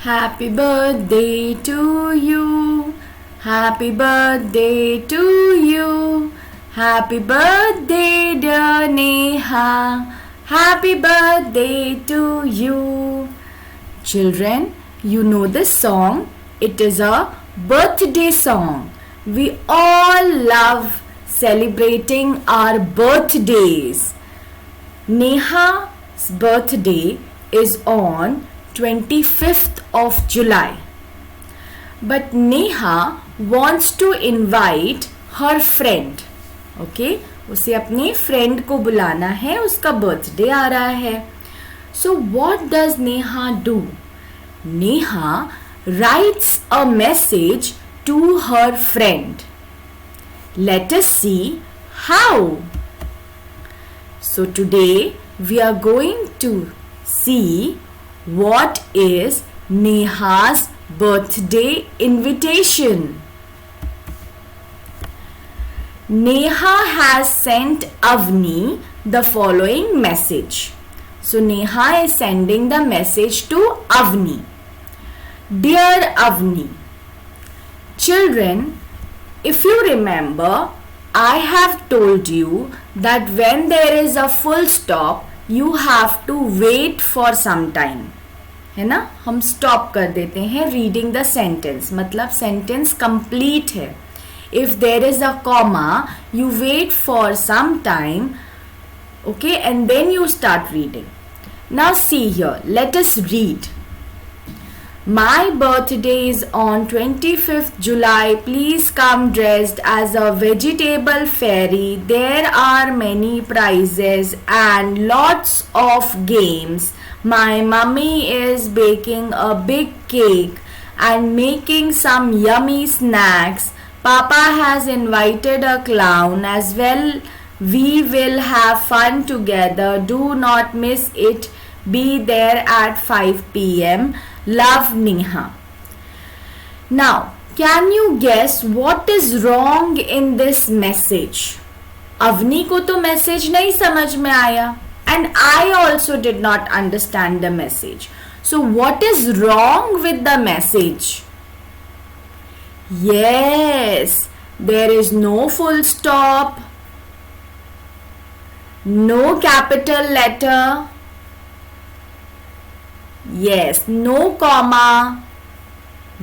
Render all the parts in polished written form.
Happy birthday to you. Happy birthday to you. Happy birthday, dear Neha. Happy birthday to you. Children, you know this song. It is a birthday song. We all love celebrating our birthdays. Neha's birthday is on 25th of July. But Neha wants to invite her friend. Okay? उसे अपने friend को बुलाना है, उसका birthday आ रहा है. So what does Neha do? Neha writes a message to her friend. Let us see how. So today we are going to see what is Neha's birthday invitation. Neha has sent Avni the following message. So Neha is sending the message to Avni. Dear Avni, children, if you remember, I have told you that when there is a full stop, you have to wait for some time. है ना, हम stop कर देते हैं reading the sentence, मतलब sentence complete है. If there is a comma, you wait for some time, okay, and then you start reading. Now see here, let us read. My birthday is on 25th July. Please come dressed as a vegetable fairy. There are many prizes and lots of games. My mummy is baking a big cake and making some yummy snacks. Papa has invited a clown as well. We will have fun together. Do not miss it. Be there at 5 p.m. Love, Neha. Now, can you guess what is wrong in this message? Avni को तो message नहीं समझ में आया, and I also did not understand the message. So what is wrong with the message? Yes, there is no full stop, no capital letter. Yes, no comma.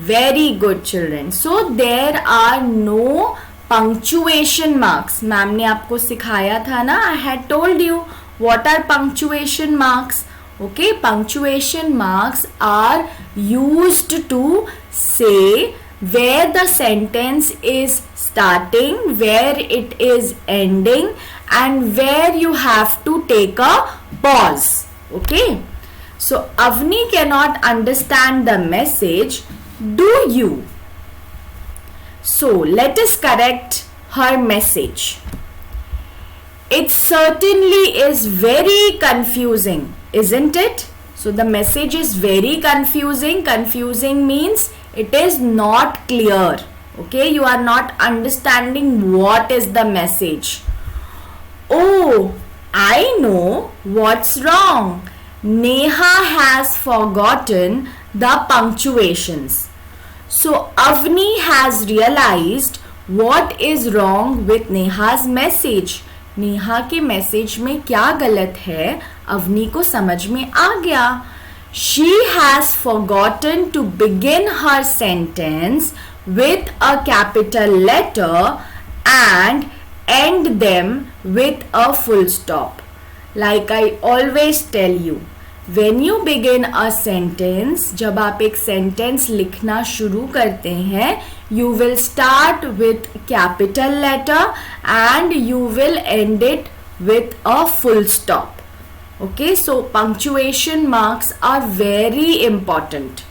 Very good, children. So there are no punctuation marks. Ma'am ने आपको सिखाया था ना, I had told you what are punctuation marks. Okay, punctuation marks are used to say where the sentence is starting, where it is ending, and where you have to take a pause. Okay. So Avni cannot understand the message. Do you? So let us correct her message. It certainly is very confusing, isn't it? So the message is very confusing. Confusing means it is not clear. Okay, you are not understanding what is the message. Oh, I know what's wrong. Neha has forgotten the punctuations. So Avni has realized what is wrong with Neha's message. Neha के message में क्या गलत है, अवनी को समझ में आ गया. She has forgotten to begin her sentence with a capital letter and end them with a full stop. Like I always tell you, when you begin a sentence, जब आप एक sentence लिखना शुरू करते हैं, you will start with capital letter and you will end it with a full stop. Okay, so punctuation marks are very important.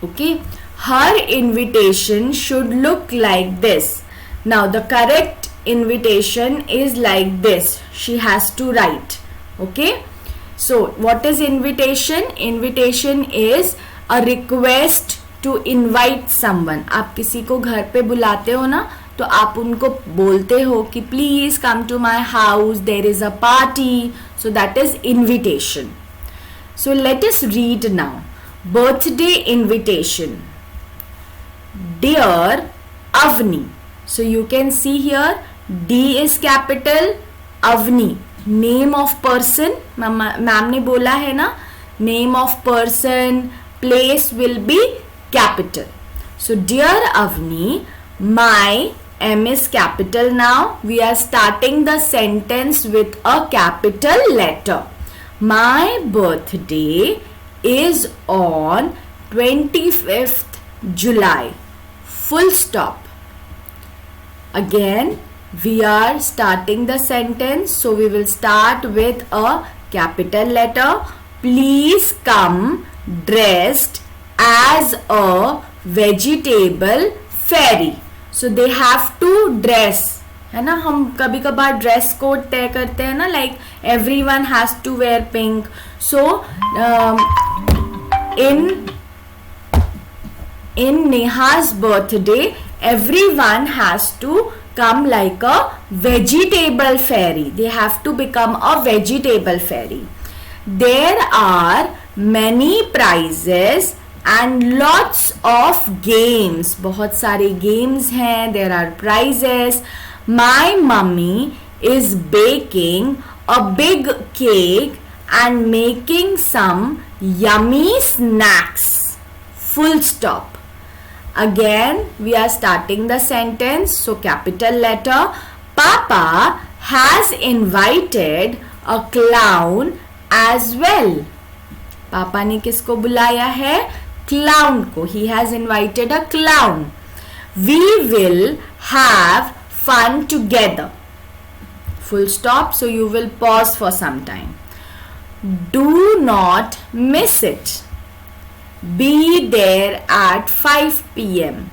Okay, her invitation should look like this. Now the correct invitation is like this. She has to write. Okay, so what is invitation? Invitation is a request to invite someone. आप किसी को घर पे बुलाते हो ना, तो आप उनको बोलते हो कि please come to my house, there is a party. So that is invitation. So let us read now. birthday invitation. Dear Avni. So you can see here D is capital, Avni name of person. Ma'am ने बोला है ना, name of person, place will be capital. So dear Avni, my M is capital now. We are starting the sentence with a capital letter. My birthday is on 25th July. Full stop. Again, we are starting the sentence. So we will start with a capital letter. Please come dressed as a vegetable fairy. So they have to dress, है ना. हम कभी कभार dress code तय करते हैं ना, like everyone has to wear pink. So in Neha's birthday, everyone has to come like a vegetable fairy. They have to become a vegetable fairy. There are many prizes and lots of games. बहुत सारे games हैं. There are prizes. My mummy is baking a big cake and making some yummy snacks. Full stop. Again, we are starting the sentence. So capital letter. Papa has invited a clown as well. पापा ने किसको बुलाया है? Clown को. He has invited a clown. We will have fun together. Full stop. So you will pause for some time. Do not miss it. Be there at 5 p.m.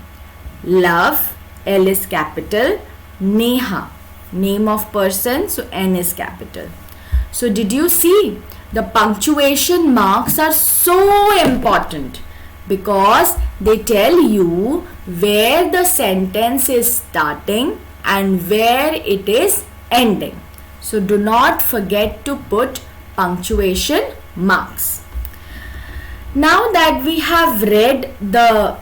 Love, L is capital. Neha, name of person, so N is capital. So did you see? The punctuation marks are so important because they tell you where the sentence is starting and where it is ending. So do not forget to put punctuation marks. Now that we have read the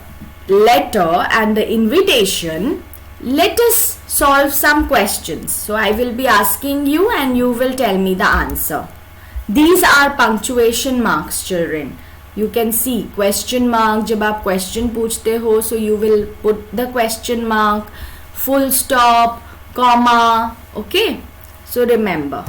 letter and the invitation, let us solve some questions. So I will be asking you and you will tell me the answer. These are punctuation marks, children. You can see question mark. जब आप question पूछते हो, so you will put the question mark, full stop, comma. Okay. So remember.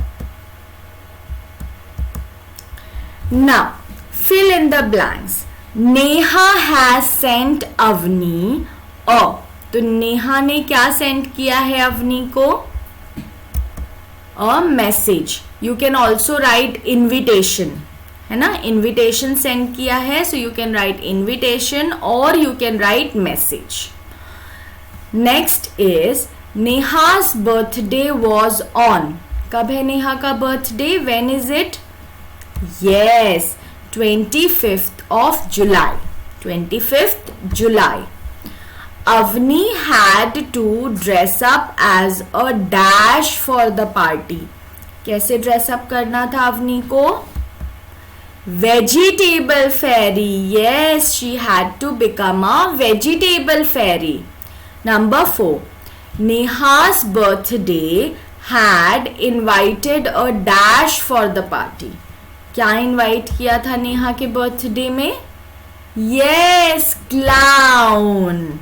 Now fill in the blanks. Neha has sent Avni a. तो नेहा ने क्या send किया है अवनी को? A message. You can also write invitation, है ना. Invitation send किया है, so you can write invitation और you can write message. Next is Neha's birthday was on. कब है नेहा का birthday? When is it? Yes, 25th of July. 25th July. Avni had to dress up as a dash for the party. कैसे dress up करना था अवनी को? Vegetable fairy. Yes, she had to become a vegetable fairy. Number 4. Neha's birthday had invited a dash for the party. क्या invite किया था नेहा के birthday में? Yes, clown.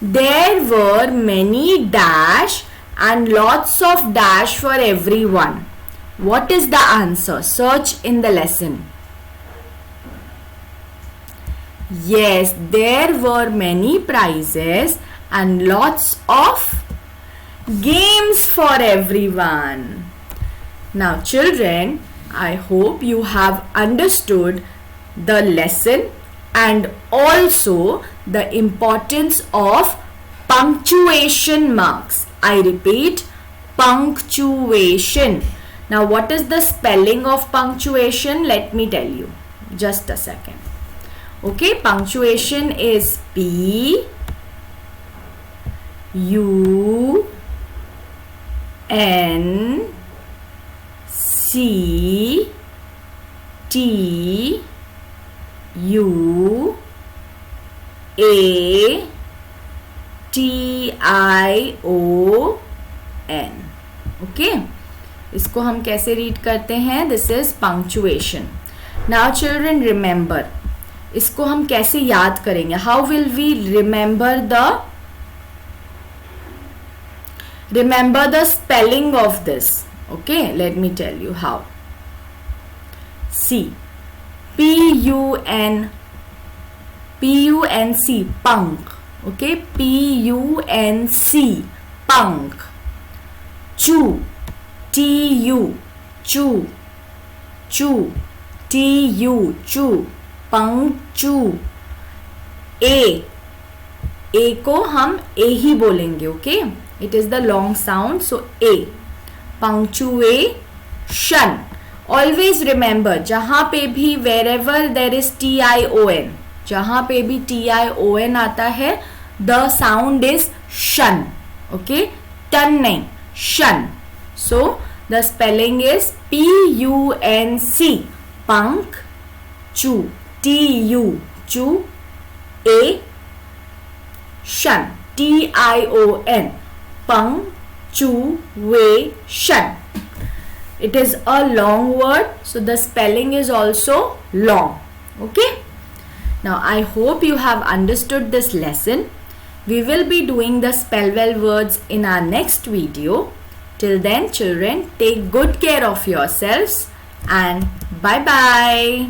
There were many dash and lots of dash for everyone. What is the answer? Search in the lesson. Yes, there were many prizes and lots of games for everyone. Now children, I hope you have understood the lesson and also the importance of punctuation marks. I repeat, punctuation. Now what is the spelling of punctuation? Let me tell you. Just a second. Okay, punctuation is P U N C T U A T I O N. Okay, इसको हम कैसे read करते हैं? This is punctuation. Now children remember, इसको हम कैसे याद करेंगे? How will we remember the spelling of this? Okay, let me tell you how. See, P-U-N-C, punk. Okay, P-U-N-C, punk. Chew, T-U, chew, chew, T-U, chew, punctu. A को हम A ही बोलेंगे. Okay, it is the long sound, so A. Punctuation. Always remember, जहाँ पे भी wherever there is T-I-O-N, जहाँ पे भी T-I-O-N आता है, the sound is shun. Okay, ton नहीं, shun. So the spelling is P-U-N-C, punk, chew, T-U, chew, A, shun, T-I-O-N, punctuation. It is a long word, so the spelling is also long. Okay. Now I hope you have understood this lesson. We will be doing the spell well words in our next video. Till then, children, take good care of yourselves and bye bye.